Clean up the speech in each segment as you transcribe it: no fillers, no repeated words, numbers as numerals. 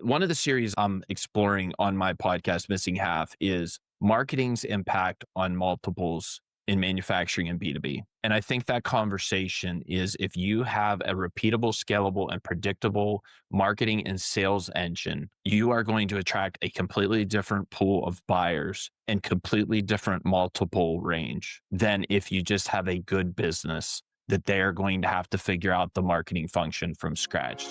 One of the series I'm exploring on my podcast, Missing Half, is marketing's impact on multiples in manufacturing and B2B. And I think that conversation is if you have a repeatable, scalable, and predictable marketing and sales engine, you are going to attract a completely different pool of buyers and completely different multiple range than if you just have a good business that they are going to have to figure out the marketing function from scratch.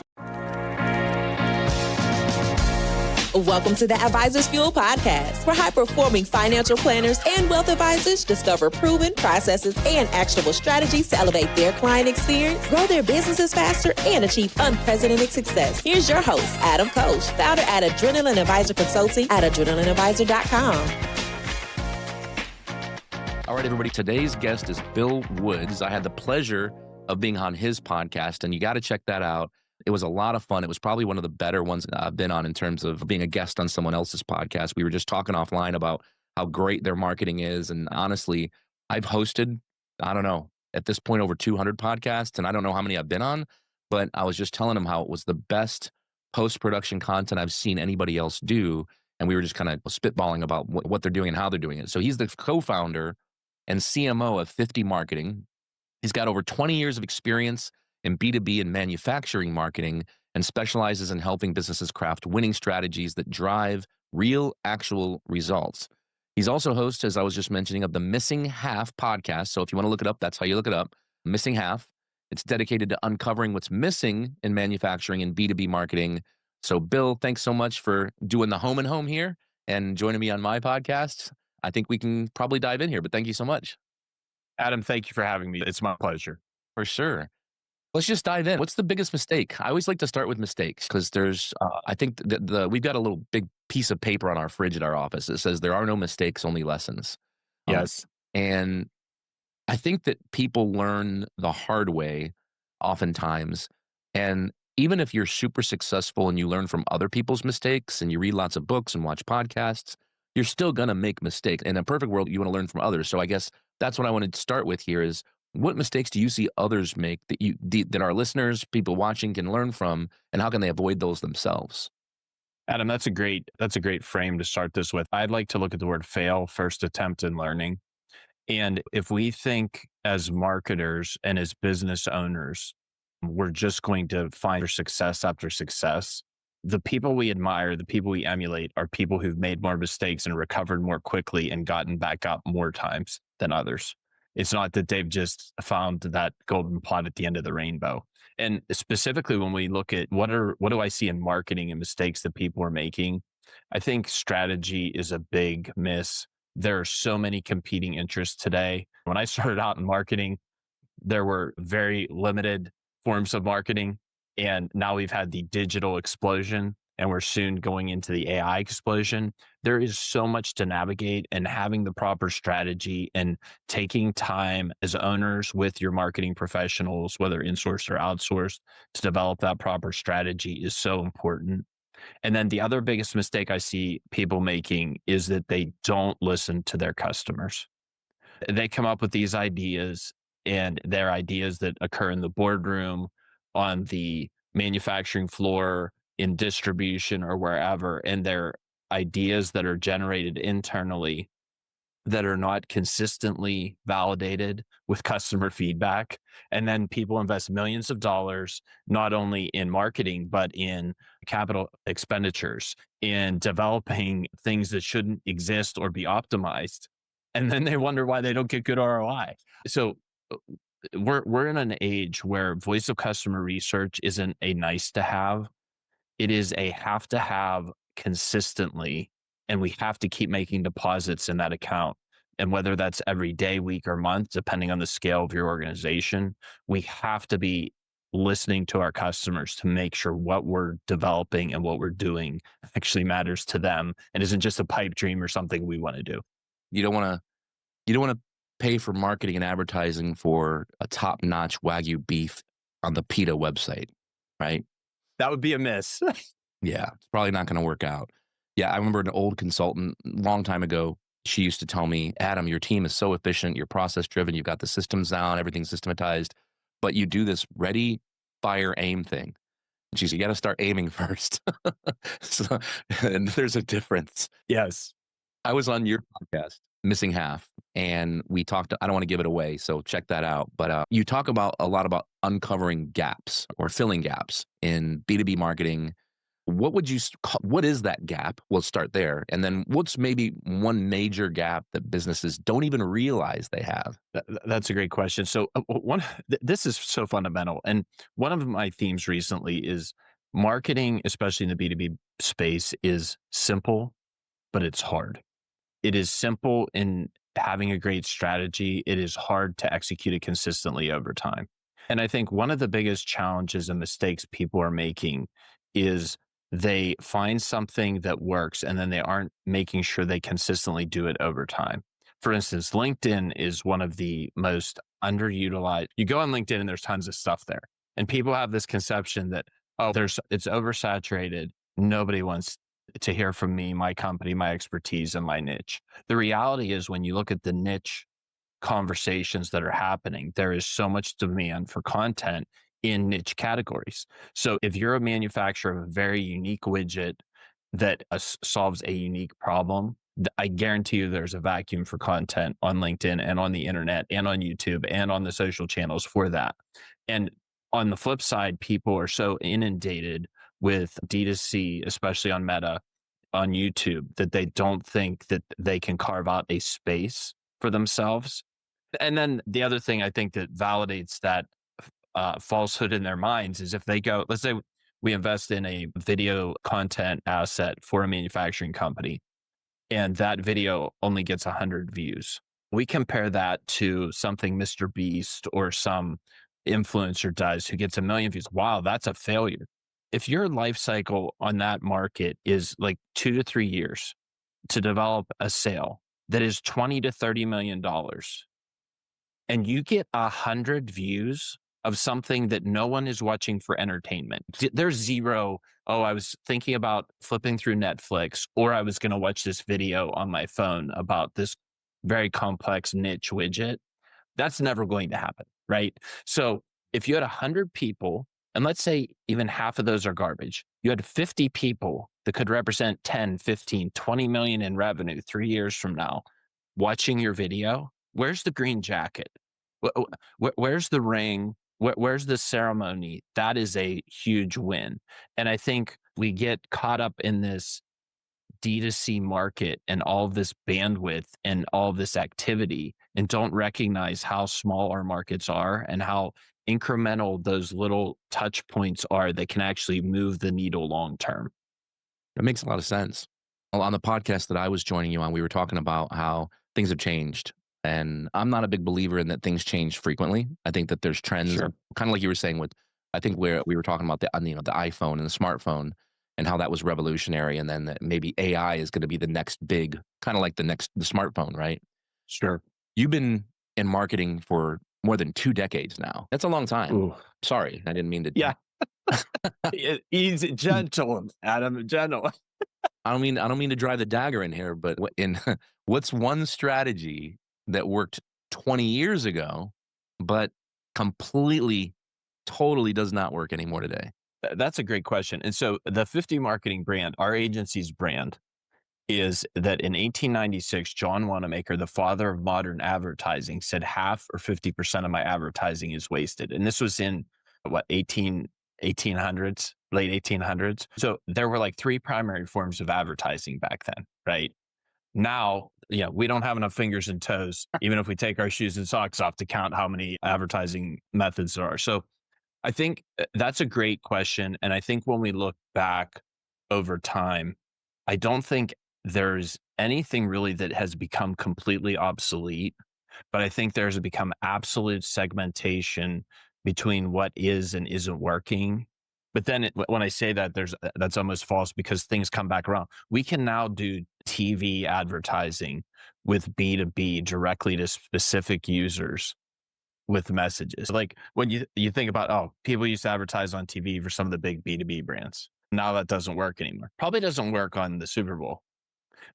Welcome to the Advisors Fuel podcast, where high-performing financial planners and wealth advisors discover proven processes and actionable strategies to elevate their client experience, grow their businesses faster, and achieve unprecedented success. Here's your host, Adam Coach, founder at Adrenaline Advisor Consulting at adrenalineadvisor.com. All right, everybody. Today's guest is Bill Woods. I had the pleasure of being on his podcast, and you got to check that out. It was a lot of fun. It was probably one of the better ones I've been on in terms of being a guest on someone else's podcast. We were just talking offline about how great their marketing is. And honestly, I've hosted, I don't know, at this point over 200 podcasts, and I don't know how many I've been on, but I was just telling him how it was the best post-production content I've seen anybody else do. And we were just kind of spitballing about what they're doing and how they're doing it. So he's the co-founder and CMO of 50 Marketing. He's got over 20 years of experience in B2B and manufacturing marketing and specializes in helping businesses craft winning strategies that drive real, actual results. He's also host, as I was just mentioning, of the Missing Half podcast. So if you want to look it up, that's how you look it up. Missing Half. It's dedicated to uncovering what's missing in manufacturing and B2B marketing. So Bill, thanks so much for doing the home and home here and joining me on my podcast. I think we can probably dive in here, but thank you so much. Adam, thank you for having me. It's my pleasure. For sure. Let's just dive in. What's the biggest mistake? I always like to start with mistakes because there's, I think we've got a little big piece of paper on our fridge at our office. It says there are no mistakes, only lessons. Yes. And I think that people learn the hard way oftentimes. And even if you're super successful and you learn from other people's mistakes and you read lots of books and watch podcasts, you're still going to make mistakes. In a perfect world, you want to learn from others. So I guess that's what I wanted to start with here is, what mistakes do you see others make that our listeners, people watching can learn from, and how can they avoid those themselves? Adam, that's a great frame to start this with. I'd like to look at the word fail, first attempt in learning. And if we think as marketers and as business owners, we're just going to find success after success, the people we admire, the people we emulate are people who've made more mistakes and recovered more quickly and gotten back up more times than others. It's not that they've just found that golden pot at the end of the rainbow. And specifically, when we look at what do I see in marketing and mistakes that people are making, I think strategy is a big miss. There are so many competing interests today. When I started out in marketing, there were very limited forms of marketing. And now we've had the digital explosion, and we're soon going into the AI explosion. There is so much to navigate, and having the proper strategy and taking time as owners with your marketing professionals, whether insourced or outsourced, to develop that proper strategy is so important. And then the other biggest mistake I see people making is that they don't listen to their customers. They come up with these ideas, and they're ideas that occur in the boardroom, on the manufacturing floor, in distribution, or wherever, and they're ideas that are generated internally that are not consistently validated with customer feedback. And then people invest millions of dollars, not only in marketing, but in capital expenditures, in developing things that shouldn't exist or be optimized. And then they wonder why they don't get good ROI. So we're in an age where voice of customer research isn't a nice to have. It is a have to have consistently, and we have to keep making deposits in that account. And whether that's every day, week, or month, depending on the scale of your organization, we have to be listening to our customers to make sure what we're developing and what we're doing actually matters to them and isn't just a pipe dream or something we want to do. You don't want to pay for marketing and advertising for a top-notch Wagyu beef on the PETA website, right? That would be a miss. Yeah, it's probably not going to work out. Yeah, I remember an old consultant a long time ago. She used to tell me, Adam, your team is so efficient. You're process-driven. You've got the systems down. Everything's systematized. But you do this ready, fire, aim thing. Geez, you got to start aiming first. So, and there's a difference. Yes. I was on your podcast, Missing Half, and we talked. I don't want to give it away, so check that out. But you talk about a lot about uncovering gaps or filling gaps in B2B marketing. What would you what is that gap? We'll start there. And then what's maybe one major gap that businesses don't even realize they have? That's a great question. So this is so fundamental. And one of my themes recently is marketing, especially in the B2B space, is simple, but it's hard. It is simple in having a great strategy. It is hard to execute it consistently over time. And I think one of the biggest challenges and mistakes people are making is they find something that works and then they aren't making sure they consistently do it over time. For instance, LinkedIn is one of the most underutilized. You go on LinkedIn and there's tons of stuff there. And people have this conception that, oh, it's oversaturated. Nobody wants to hear from me, my company, my expertise, and my niche. The reality is when you look at the niche conversations that are happening, there is so much demand for content in niche categories. So if you're a manufacturer of a very unique widget that solves a unique problem, I guarantee you there's a vacuum for content on LinkedIn and on the internet and on YouTube and on the social channels for that. And on the flip side, people are so inundated with D2C, especially on Meta, on YouTube, that they don't think that they can carve out a space for themselves. And then the other thing I think that validates that falsehood in their minds is if they go, let's say we invest in a video content asset for a manufacturing company, and that video only gets 100 views. We compare that to something Mr. Beast or some influencer does who gets 1 million views. Wow, that's a failure. If your life cycle on that market is like 2 to 3 years to develop a sale that is $20 to $30 million, and you get 100 views of something that no one is watching for entertainment. There's zero, oh, I was thinking about flipping through Netflix, or I was going to watch this video on my phone about this very complex niche widget. That's never going to happen, right? So if you had 100 people, and let's say even half of those are garbage, you had 50 people that could represent 10, 15, 20 million in revenue 3 years from now watching your video. Where's the green jacket? Where's the ring? Where's the ceremony? That is a huge win. And I think we get caught up in this D2C market and all of this bandwidth and all of this activity and don't recognize how small our markets are and how incremental those little touch points are that can actually move the needle long term. That makes a lot of sense. Well, on the podcast that I was joining you on, we were talking about how things have changed. And I'm not a big believer in that things change frequently. I think that there's trends, Sure. kind of like you were saying with, I think where we were talking about the iPhone and the smartphone and how that was revolutionary. And then that maybe AI is going to be the next big, kind of like the smartphone, right? Sure. You've been in marketing for more than 2 decades now. That's a long time. Ooh. Sorry, I didn't mean to. Yeah. Easy, gentle, Adam, gentle. I don't mean to drive the dagger in here, but what's one strategy that worked 20 years ago, but completely, totally does not work anymore today? That's a great question. And so the 50 Marketing brand, our agency's brand, is that in 1896, John Wanamaker, the father of modern advertising, said half or 50% of my advertising is wasted. And this was in what, 1800s, late 1800s. So there were like 3 primary forms of advertising back then, right? Now, yeah, we don't have enough fingers and toes, even if we take our shoes and socks off, to count how many advertising methods there are. So I think that's a great question. And I think when we look back over time, I don't think there's anything really that has become completely obsolete, but I think there's become absolute segmentation between what is and isn't working. But then when I say that, that's almost false because things come back around. We can now do TV advertising with B2B directly to specific users with messages. Like when you think about, oh, people used to advertise on TV for some of the big B2B brands. Now that doesn't work anymore. Probably doesn't work on the Super Bowl.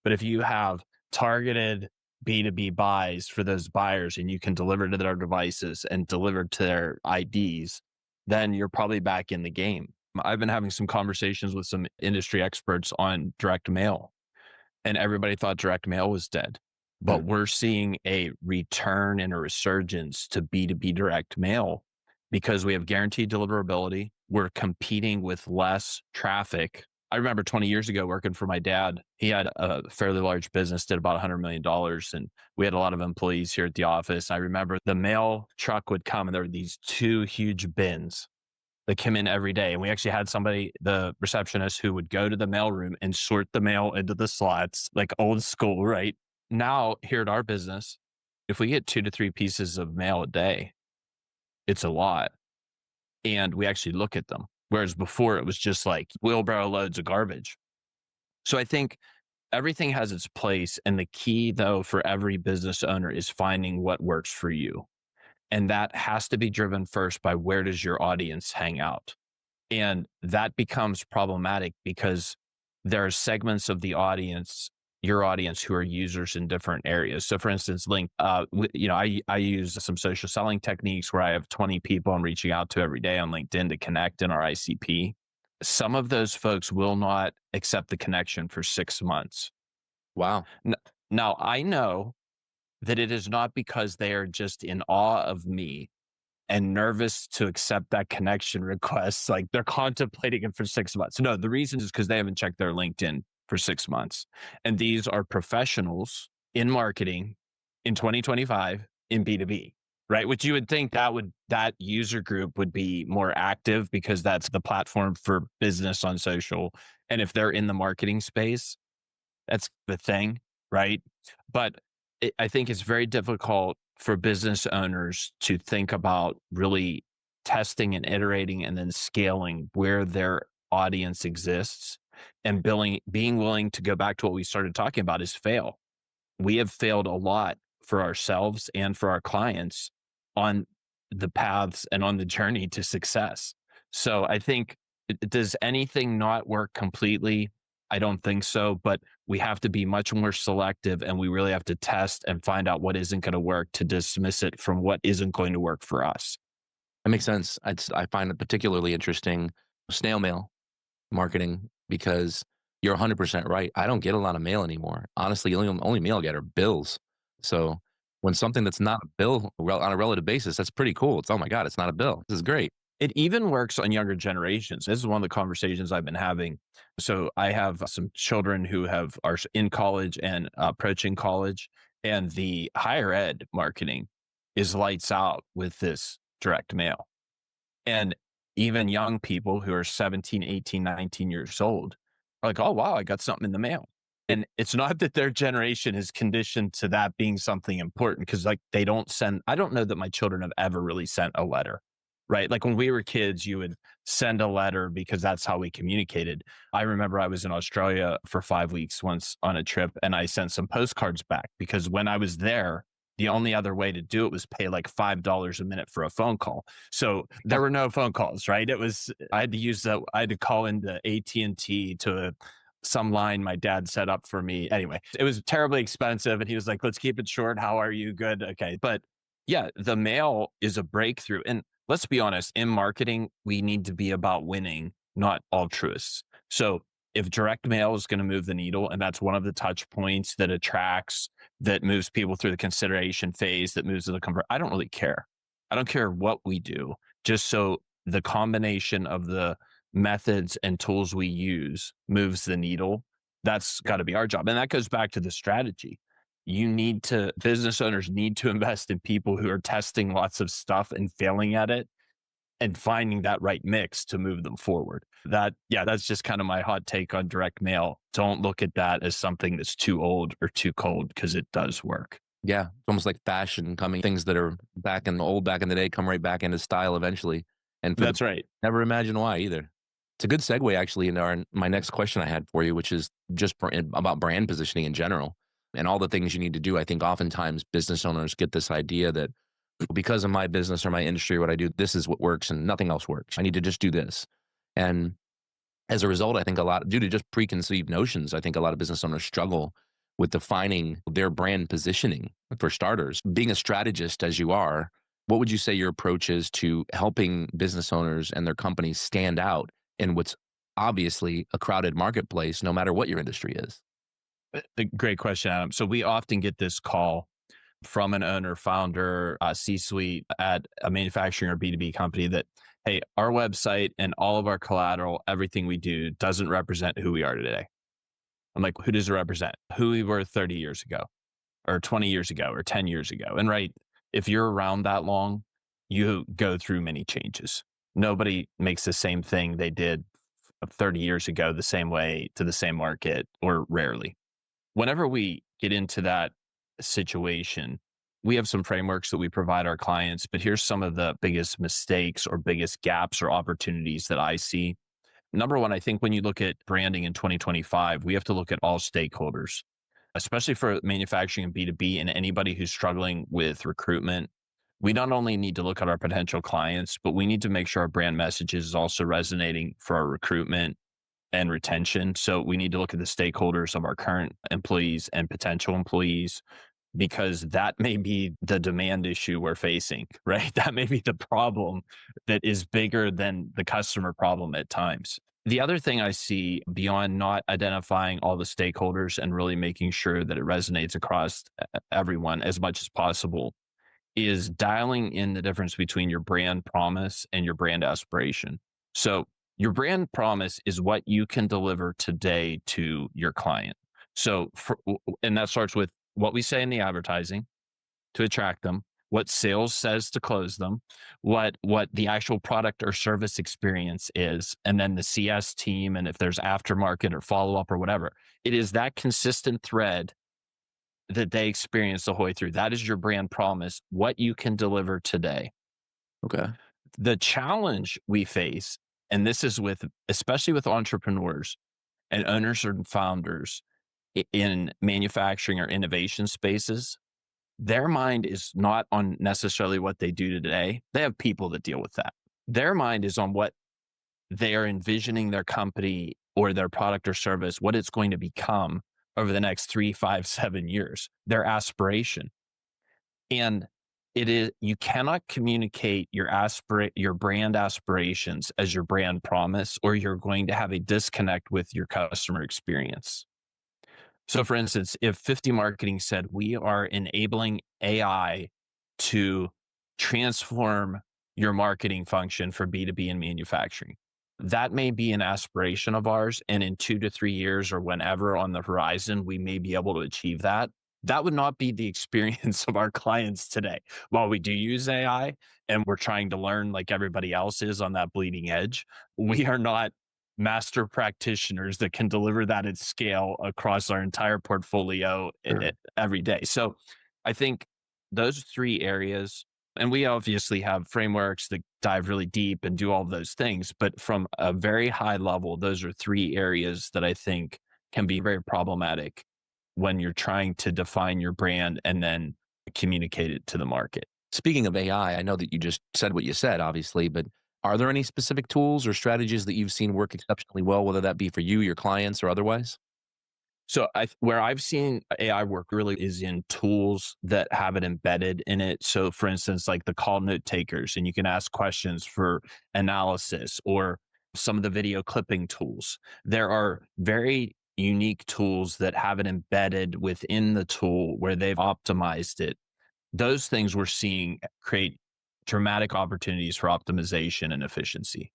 But if you have targeted B2B buys for those buyers and you can deliver to their devices and deliver to their IDs, then you're probably back in the game. I've been having some conversations with some industry experts on direct mail, and everybody thought direct mail was dead. But Mm. we're seeing a return and a resurgence to B2B direct mail because we have guaranteed deliverability. We're competing with less traffic. I remember 20 years ago working for my dad. He had a fairly large business, did about $100 million. And we had a lot of employees here at the office. I remember the mail truck would come and there were these two huge bins that came in every day. And we actually had somebody, the receptionist, who would go to the mailroom and sort the mail into the slots, like old school, right? Now, here at our business, if we get 2 to 3 pieces of mail a day, it's a lot. And we actually look at them. Whereas before it was just like wheelbarrow loads of garbage. So I think everything has its place. And the key, though, for every business owner is finding what works for you. And that has to be driven first by where does your audience hang out? And that becomes problematic because there are segments of the audience, your audience, who are users in different areas. So, for instance, I use some social selling techniques where I have 20 people I'm reaching out to every day on LinkedIn to connect in our ICP. Some of those folks will not accept the connection for 6 months. Wow. N- Now, I know that it is not because they are just in awe of me and nervous to accept that connection request. Like they're contemplating it for 6 months. No, the reason is because they haven't checked their LinkedIn for 6 months. And these are professionals in marketing in 2025 in B2B, right? Which you would think that user group would be more active because that's the platform for business on social. And if they're in the marketing space, that's the thing, right? But I think it's very difficult for business owners to think about really testing and iterating and then scaling where their audience exists and being willing to go back to what we started talking about is fail. We have failed a lot for ourselves and for our clients on the paths and on the journey to success. So I think, does anything not work completely? I don't think so, but we have to be much more selective and we really have to test and find out what isn't going to work to dismiss it from what isn't going to work for us. That makes sense. I find it particularly interesting, snail mail marketing, because you're 100% right. I don't get a lot of mail anymore. Honestly, the only mail I get are bills. So when something that's not a bill on a relative basis, that's pretty cool. It's, oh my God, it's not a bill. This is great. It even works on younger generations. This is one of the conversations I've been having. So I have some children who are in college and approaching college, and the higher ed marketing is lights out with this direct mail. And even young people who are 17, 18, 19 years old are like, oh, wow, I got something in the mail. And it's not that their generation is conditioned to that being something important because, like, they don't send, I don't know that my children have ever really sent a letter, right? Like when we were kids, you would send a letter because that's how we communicated. I remember I was in Australia for 5 weeks once on a trip and I sent some postcards back because when I was there, the only other way to do it was pay like $5 a minute for a phone call. So there were no phone calls, right? I had to call into AT&T to some line my dad set up for me. Anyway, it was terribly expensive. And he was like, let's keep it short. How are you? Good. Okay. But yeah, the mail is a breakthrough. And let's be honest, in marketing, we need to be about winning, not altruists. So if direct mail is going to move the needle, and that's one of the touch points that attracts, that moves people through the consideration phase, that moves to the convert, I don't really care. I don't care what we do, just so the combination of the methods and tools we use moves the needle. That's got to be our job. And that goes back to the strategy. Business owners need to invest in people who are testing lots of stuff and failing at it and finding that right mix to move them forward. That's just kind of my hot take on direct mail. Don't look at that as something that's too old or too cold because it does work. Yeah. It's almost like fashion coming, things that are back in the day come right back into style eventually. And That's right. never imagine why either. It's a good segue actually into my next question I had for you, which is just about brand positioning in general and all the things you need to do. I think oftentimes business owners get this idea that because of my business or my industry, what I do, this is what works and nothing else works. I need to just do this. And as a result, I think due to just preconceived notions, I think a lot of business owners struggle with defining their brand positioning for starters. Being a strategist as you are, what would you say your approach is to helping business owners and their companies stand out in what's obviously a crowded marketplace, no matter what your industry is? A great question, Adam. So we often get this call from an owner, founder, C-suite at a manufacturing or B2B company that, hey, our website and all of our collateral, everything we do doesn't represent who we are today. I'm like, who does it represent? Who we were 30 years ago or 20 years ago or 10 years ago. And right, if you're around that long, you go through many changes. Nobody makes the same thing they did 30 years ago the same way to the same market, or rarely. Whenever we get into that situation, we have some frameworks that we provide our clients, but here's some of the biggest mistakes or biggest gaps or opportunities that I see. Number one, I think when you look at branding in 2025, we have to look at all stakeholders, especially for manufacturing and B2B and anybody who's struggling with recruitment. We not only need to look at our potential clients, but we need to make sure our brand message is also resonating for our recruitment and retention. So we need to look at the stakeholders of our current employees and potential employees, because that may be the demand issue we're facing, right? That may be the problem that is bigger than the customer problem at times. The other thing I see beyond not identifying all the stakeholders and really making sure that it resonates across everyone as much as possible is dialing in the difference between your brand promise and your brand aspiration. So your brand promise is what you can deliver today to your client. And that starts with what we say in the advertising to attract them, what sales says to close them, what the actual product or service experience is, and then the CS team, and if there's aftermarket or follow up or whatever. It is that consistent thread that they experience the whole way through. That is your brand promise, what you can deliver today. Okay. The challenge we face, and this is with especially with entrepreneurs and owners and founders in manufacturing or innovation spaces, their mind is not on necessarily what they do today. They have people that deal with that. Their mind is on what they are envisioning their company or their product or service, what it's going to become over the next 3, 5, 7 years, their aspiration. And it is, you cannot communicate your brand aspirations as your brand promise, or you're going to have a disconnect with your customer experience. So for instance, if 50 Marketing said, we are enabling AI to transform your marketing function for B2B and manufacturing, that may be an aspiration of ours. And in 2 to 3 years or whenever on the horizon, we may be able to achieve that. That would not be the experience of our clients today. While we do use AI and we're trying to learn like everybody else is on that bleeding edge, we are not master practitioners that can deliver that at scale across our entire portfolio Sure. every day. So I think those 3 areas, and we obviously have frameworks that dive really deep and do all of those things, but from a very high level, those are 3 areas that I think can be very problematic when you're trying to define your brand and then communicate it to the market. Speaking of AI, I know that you just said what you said, obviously, but are there any specific tools or strategies that you've seen work exceptionally well, whether that be for you, your clients, or otherwise? So where I've seen AI work really is in tools that have it embedded in it. So for instance, like the call note takers, and you can ask questions for analysis, or some of the video clipping tools. There are very unique tools that have it embedded within the tool where they've optimized it. Those things we're seeing create dramatic opportunities for optimization and efficiency.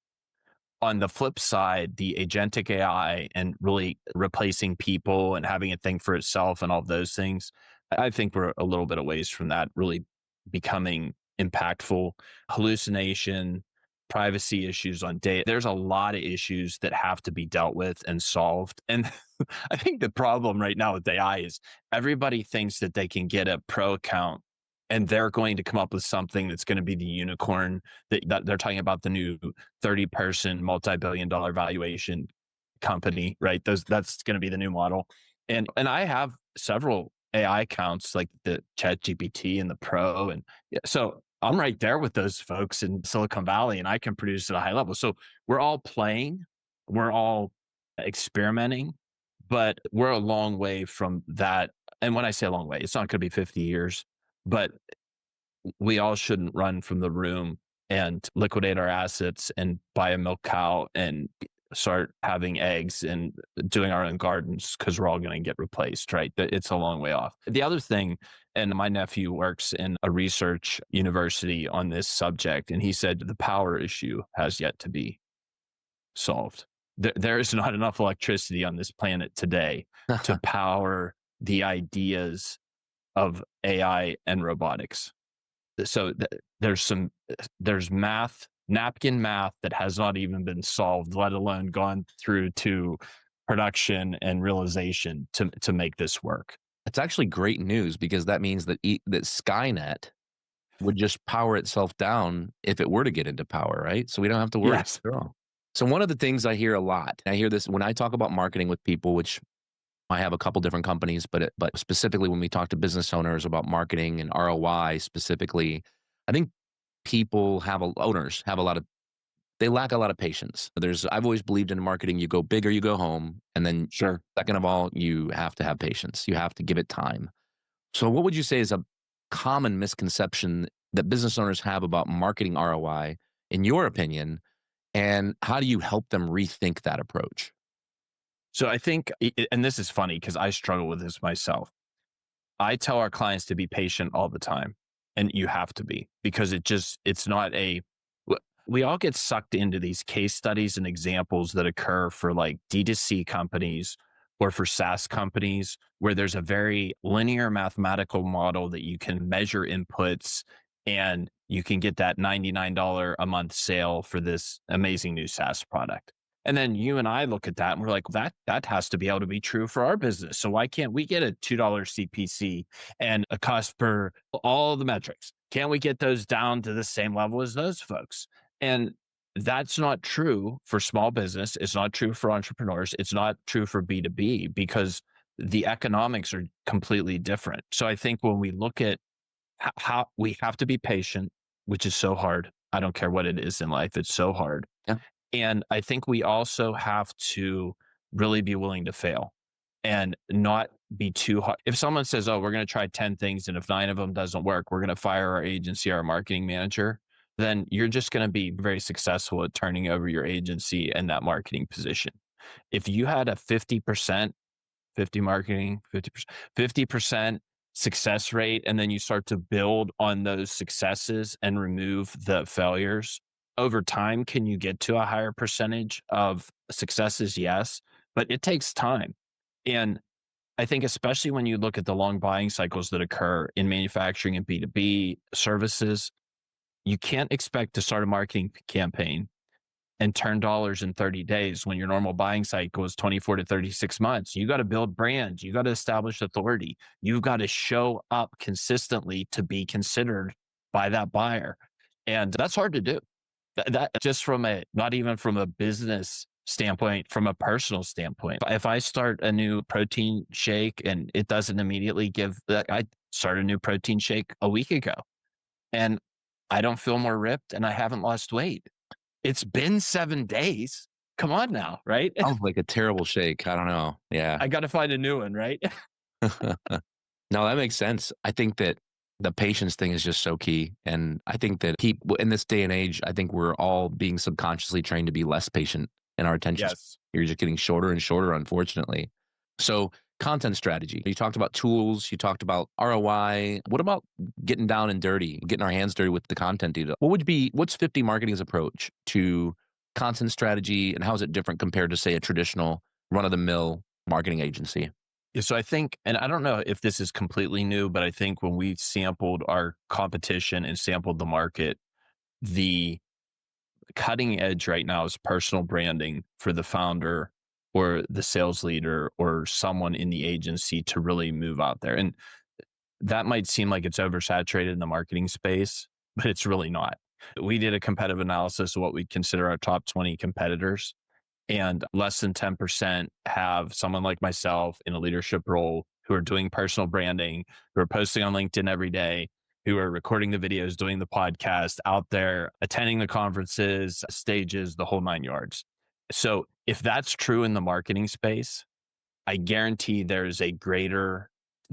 On the flip side, the agentic AI and really replacing people and having it think for itself and all of those things, I think we're a little bit of ways from that really becoming impactful. Hallucination, privacy issues on data. There's a lot of issues that have to be dealt with and solved. And I think the problem right now with AI is everybody thinks that they can get a pro account and they're going to come up with something that's going to be the unicorn, that they're talking about, the new 30-person multi-billion-dollar valuation company, right? That's going to be the new model. And I have several AI accounts like the Chat GPT and the Pro. And yeah, so I'm right there with those folks in Silicon Valley, and I can produce at a high level. So we're all playing, we're all experimenting, but we're a long way from that. And when I say a long way, it's not going to be 50 years, but we all shouldn't run from the room and liquidate our assets and buy a milk cow and start having eggs and doing our own gardens because we're all going to get replaced, right? It's a long way off. The other thing, and my nephew works in a research university on this subject, and he said the power issue has yet to be solved. There is not enough electricity on this planet today to power the ideas of AI and robotics. So there's napkin math that has not even been solved, let alone gone through to production and realization to make this work. It's actually great news because that means that that Skynet would just power itself down if it were to get into power, right? So we don't have to worry Yes. at all. So one of the things I hear a lot, I hear this when I talk about marketing with people, which I have a couple different companies, but specifically when we talk to business owners about marketing and ROI specifically, I think owners have a lot of they lack a lot of patience. I've always believed in marketing, you go big or you go home, and then Sure. second of all, you have to have patience. You have to give it time. So what would you say is a common misconception that business owners have about marketing ROI in your opinion, and how do you help them rethink that approach? So I think, and this is funny because I struggle with this myself. I tell our clients to be patient all the time, and you have to be because it's not we all get sucked into these case studies and examples that occur for like D2C companies or for SaaS companies where there's a very linear mathematical model that you can measure inputs and you can get that $99 a month sale for this amazing new SaaS product. And then you and I look at that and we're like, that has to be able to be true for our business. So why can't we get a $2 CPC and a cost per all the metrics? Can't we get those down to the same level as those folks? And that's not true for small business. It's not true for entrepreneurs. It's not true for B2B because the economics are completely different. So I think when we look at how we have to be patient, which is so hard. I don't care what it is in life. It's so hard. Yeah. And I think we also have to really be willing to fail and not be too hard. If someone says, oh, we're going to try 10 things, and if 9 of them doesn't work, we're going to fire our agency, our marketing manager, then you're just going to be very successful at turning over your agency and that marketing position. If you had a 50%, 50 marketing, 50% success rate, and then you start to build on those successes and remove the failures, over time, can you get to a higher percentage of successes? Yes, but it takes time. And I think, especially when you look at the long buying cycles that occur in manufacturing and B2B services, you can't expect to start a marketing campaign and turn dollars in 30 days when your normal buying cycle is 24 to 36 months. You got to build brands. You got to establish authority. You've got to show up consistently to be considered by that buyer. And that's hard to do. That just not even from a business standpoint, from a personal standpoint. If I start a new protein shake and it doesn't immediately I started a new protein shake a week ago and I don't feel more ripped and I haven't lost weight. It's been 7 days. Come on now, right? Sounds like a terrible shake. I don't know. Yeah. I got to find a new one, right? No, that makes sense. I think that the patience thing is just so key. And I think that people in this day and age, I think we're all being subconsciously trained to be less patient in our attention. Yes. You're just getting shorter and shorter, unfortunately. So content strategy. You talked about tools. You talked about ROI. What about getting down and dirty, getting our hands dirty with the content data? What's 50 Marketing's approach to content strategy, and how is it different compared to, say, a traditional run-of-the-mill marketing agency? Yeah, so I think, and I don't know if this is completely new, but I think when we sampled our competition and sampled the market, the cutting edge right now is personal branding for the founder or the sales leader or someone in the agency to really move out there. And that might seem like it's oversaturated in the marketing space, but it's really not. We did a competitive analysis of what we consider our top 20 competitors, and less than 10% have someone like myself in a leadership role who are doing personal branding, who are posting on LinkedIn every day, who are recording the videos, doing the podcast, out there, attending the conferences, stages, the whole 9 yards. So if that's true in the marketing space, I guarantee there's a greater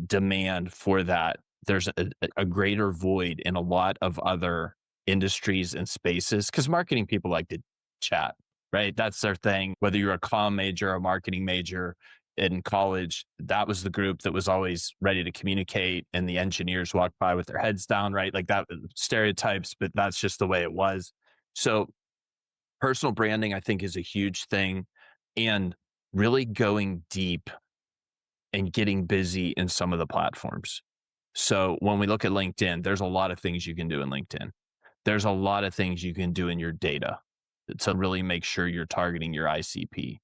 demand for that. There's a greater void in a lot of other industries and spaces because marketing people like to chat. right? That's their thing. Whether you're a comm major or a marketing major in college, that was the group that was always ready to communicate. And the engineers walked by with their heads down, right? Like that stereotypes, but that's just the way it was. So personal branding, I think, is a huge thing. And really going deep and getting busy in some of the platforms. So when we look at LinkedIn, there's a lot of things you can do in LinkedIn. There's a lot of things you can do in your data to really make sure you're targeting your ICP.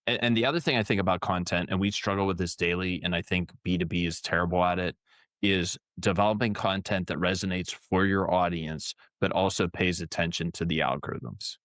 And the other thing I think about content, and we struggle with this daily, and I think B2B is terrible at it, is developing content that resonates for your audience, but also pays attention to the algorithms.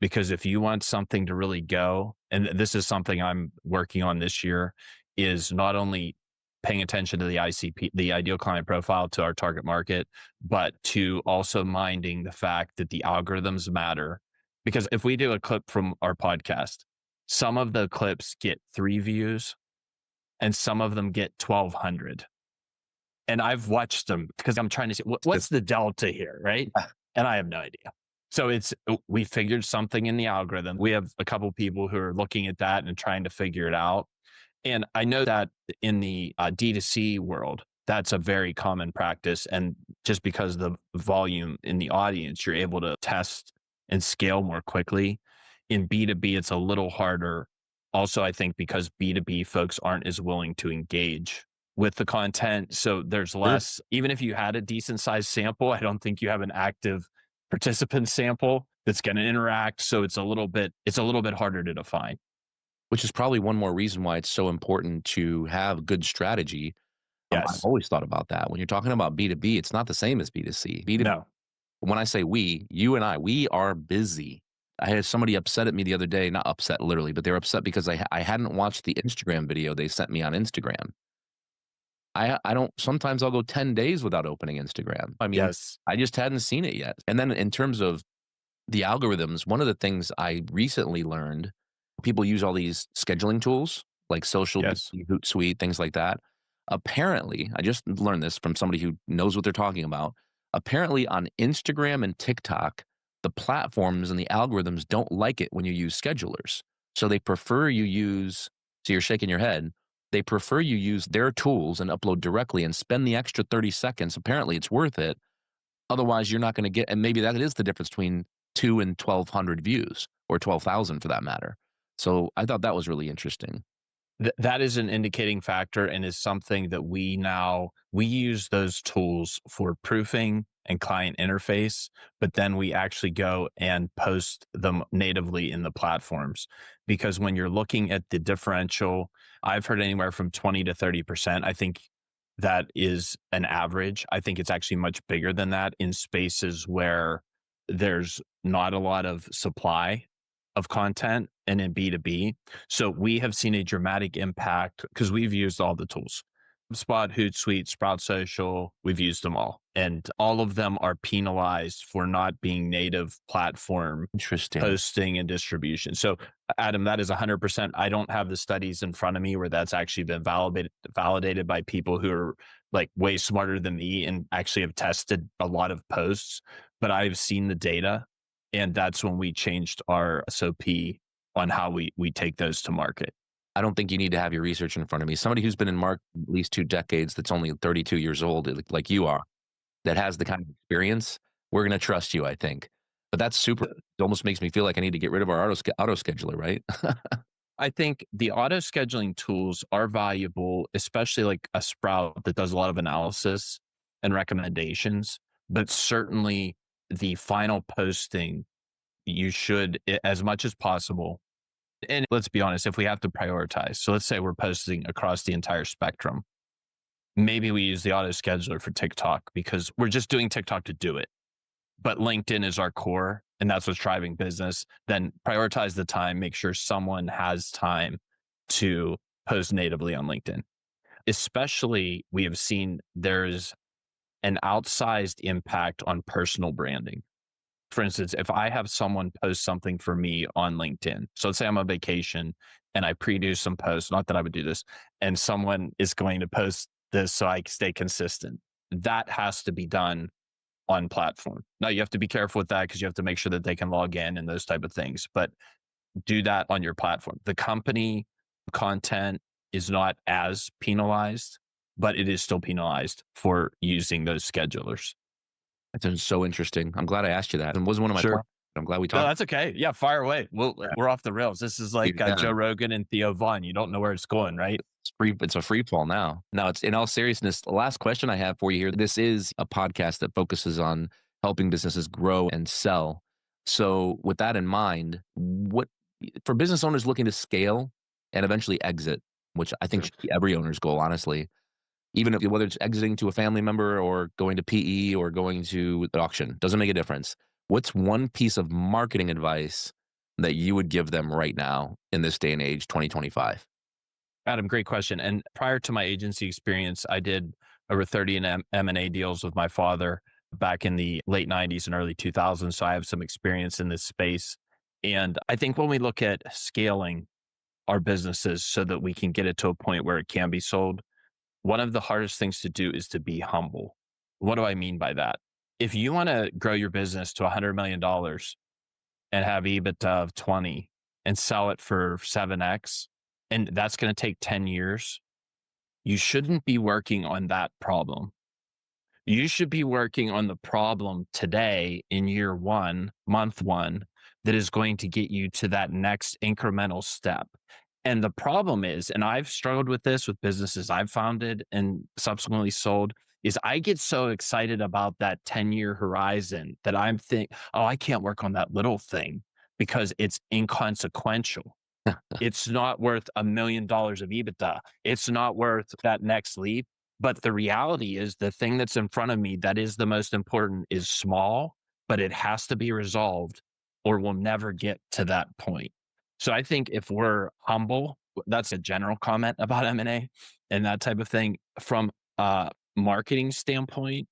Because if you want something to really go, and this is something I'm working on this year, is not only paying attention to the ICP, the ideal client profile to our target market, but to also minding the fact that the algorithms matter. Because if we do a clip from our podcast, some of the clips get 3 views and some of them get 1,200. And I've watched them because I'm trying to see what's the delta here, right? And I have no idea. So we figured something in the algorithm. We have a couple people who are looking at that and trying to figure it out. And I know that in the D2C world, that's a very common practice. And just because of the volume in the audience, you're able to test and scale more quickly. In B2B, it's a little harder. Also, I think because B2B folks aren't as willing to engage with the content. So there's Sure. less, even if you had a decent sized sample, I don't think you have an active participant sample that's going to interact. So it's a little bit harder to define. Which is probably one more reason why it's so important to have good strategy. I've Yes. always thought about that. When you're talking about B2B, it's not the same as B2C. B2B, No. when I say we, you and I, we are busy. I had somebody upset at me the other day, not upset literally, but they were upset because I hadn't watched the Instagram video they sent me on Instagram. I don't, sometimes I'll go 10 days without opening Instagram. I mean, Yes. I just hadn't seen it yet. And then in terms of the algorithms, one of the things I recently learned, people use all these scheduling tools like Social, Yes. Hootsuite, things like that. Apparently, I just learned this from somebody who knows what they're talking about. Apparently, on Instagram and TikTok, the platforms and the algorithms don't like it when you use schedulers. So they prefer you use, so you're shaking your head, they prefer you use their tools and upload directly and spend the extra 30 seconds. Apparently, it's worth it. Otherwise, you're not going to get, and maybe that is the difference between 2 and 1,200 views or 12,000 for that matter. So I thought that was really interesting. That is an indicating factor and is something that we use those tools for proofing and client interface, but then we actually go and post them natively in the platforms. Because when you're looking at the differential, I've heard anywhere from 20 to 30%. I think that is an average. I think it's actually much bigger than that in spaces where there's not a lot of supply of content and in B2B. So we have seen a dramatic impact because we've used all the tools. Spot, Hootsuite, Sprout Social, we've used them all. And all of them are penalized for not being native platform Interesting. posting and distribution. So Adam, that is 100%. I don't have the studies in front of me where that's actually been validated by people who are like way smarter than me and actually have tested a lot of posts, but I've seen the data, and that's when we changed our SOP on how we take those to market. I don't think you need to have your research in front of me. Somebody who's been in marketing at least 2 decades, that's only 32 years old, like you are, that has the kind of experience, we're going to trust you, I think. But that's super. It almost makes me feel like I need to get rid of our auto scheduler, right? I think the auto scheduling tools are valuable, especially like a Sprout that does a lot of analysis and recommendations, but certainly the final posting, you should, as much as possible. And let's be honest, if we have to prioritize, so let's say we're posting across the entire spectrum, maybe we use the auto scheduler for TikTok because we're just doing TikTok to do it. But LinkedIn is our core and that's what's driving business. Then prioritize the time, make sure someone has time to post natively on LinkedIn. Especially, we have seen there's an outsized impact on personal branding. For instance, if I have someone post something for me on LinkedIn, so let's say I'm on vacation and I pre-do some posts, not that I would do this, and someone is going to post this so I stay consistent. That has to be done on platform. Now you have to be careful with that because you have to make sure that they can log in and those type of things. But do that on your platform. The company content is not as penalized, but it is still penalized for using those schedulers. That's so interesting. I'm glad I asked you that. It wasn't one of my Sure. plans. I'm glad we No, talked. that's okay. Yeah, fire away. We're off the rails. This is like Yeah. Joe Rogan and Theo Vaughn. You don't know where it's going, right? It's a free fall now. Now, it's in all seriousness, the last question I have for you here. This is a podcast that focuses on helping businesses grow and sell. So, with that in mind, what for business owners looking to scale and eventually exit, which I think should be every owner's goal, honestly, even if whether it's exiting to a family member or going to PE or going to the auction, doesn't make a difference. What's one piece of marketing advice that you would give them right now in this day and age, 2025? Adam, great question. And prior to my agency experience, I did over 30 in M&A deals with my father back in the late 90s and early 2000s. So I have some experience in this space. And I think when we look at scaling our businesses so that we can get it to a point where it can be sold, one of the hardest things to do is to be humble. What do I mean by that? If you want to grow your business to $100 million and have EBITDA of 20 and sell it for 7x, and that's going to take 10 years, you shouldn't be working on that problem. You should be working on the problem today in year one, month one, that is going to get you to that next incremental step. And the problem is, and I've struggled with this with businesses I've founded and subsequently sold, is I get so excited about that 10-year horizon that I'm oh, I can't work on that little thing because it's inconsequential. It's not worth $1 million of EBITDA. It's not worth that next leap. But the reality is the thing that's in front of me that is the most important is small, but it has to be resolved or we'll never get to that point. So I think if we're humble, that's a general comment about M&A and that type of thing. From a marketing standpoint,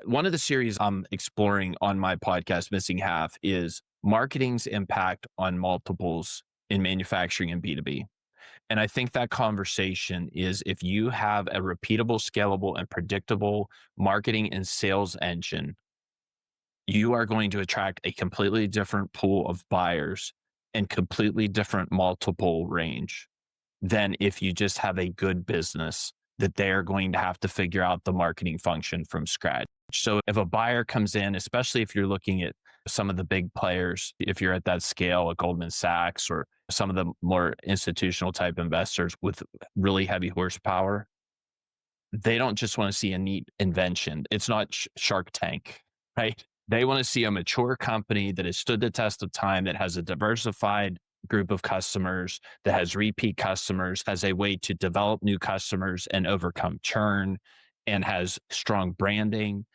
one of the series I'm exploring on my podcast, Missing Half, is marketing's impact on multiples in manufacturing and B2B. And I think that conversation is if you have a repeatable, scalable, and predictable marketing and sales engine, you are going to attract a completely different pool of buyers and completely different multiple range than if you just have a good business that they're going to have to figure out the marketing function from scratch. So if a buyer comes in, especially if you're looking at some of the big players, if you're at that scale, a Goldman Sachs or some of the more institutional type investors with really heavy horsepower, they don't just want to see a neat invention. It's not Shark Tank, right? They want to see a mature company that has stood the test of time, that has a diversified group of customers, that has repeat customers, has a way to develop new customers and overcome churn, and has strong branding,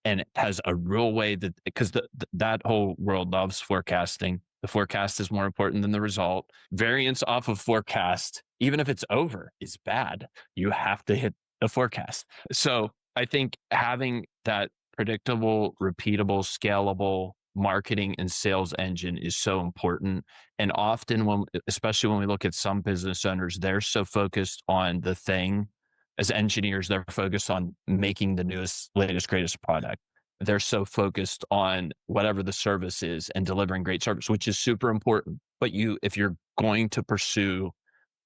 and has a real way that, because that whole world loves forecasting. The forecast is more important than the result. Variance off of forecast, even if it's over, is bad. You have to hit the forecast. So I think having that predictable, repeatable, scalable marketing and sales engine is so important. And often especially when we look at some business owners, they're so focused on the thing. As engineers, they're focused on making the newest, latest, greatest product. They're so focused on whatever the service is and delivering great service, which is super important. But if you're going to pursue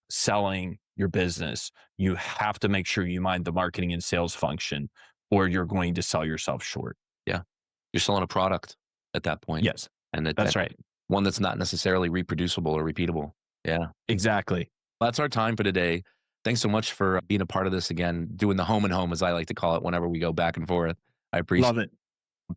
selling your business, you have to make sure you mind the marketing and sales function, or you're going to sell yourself short. Yeah. You're selling a product at that point. Yes, And that's right. One that's not necessarily reproducible or repeatable. Yeah. Exactly. Well, that's our time for today. Thanks so much for being a part of this again, doing the home and home, as I like to call it, whenever we go back and forth. I appreciate Love it.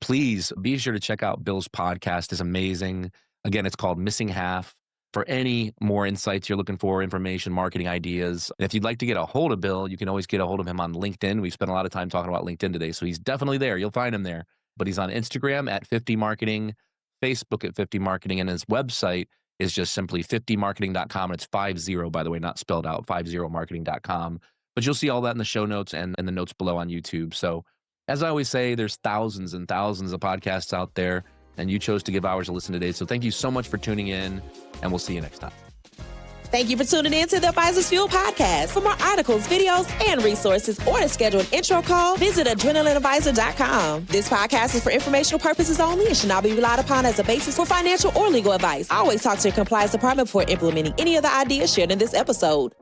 Please be sure to check out Bill's podcast. It's amazing. Again, it's called Missing Half. For any more insights you're looking for, information, marketing ideas, and if you'd like to get a hold of Bill, you can always get a hold of him on LinkedIn. We've spent a lot of time talking about LinkedIn today, so he's definitely there. You'll find him there. But he's on Instagram at 50 Marketing, Facebook at 50 Marketing, and his website is just simply 50marketing.com. And it's 50, by the way, not spelled out, 50marketing.com. But you'll see all that in the show notes and the notes below on YouTube. So as I always say, there's thousands and thousands of podcasts out there, and you chose to give ours a listen today. So thank you so much for tuning in, and we'll see you next time. Thank you for tuning in to the Advisors Fuel podcast. For more articles, videos, and resources, or to schedule an intro call, visit adrenalineadvisor.com. This podcast is for informational purposes only and should not be relied upon as a basis for financial or legal advice. Always talk to your compliance department before implementing any of the ideas shared in this episode.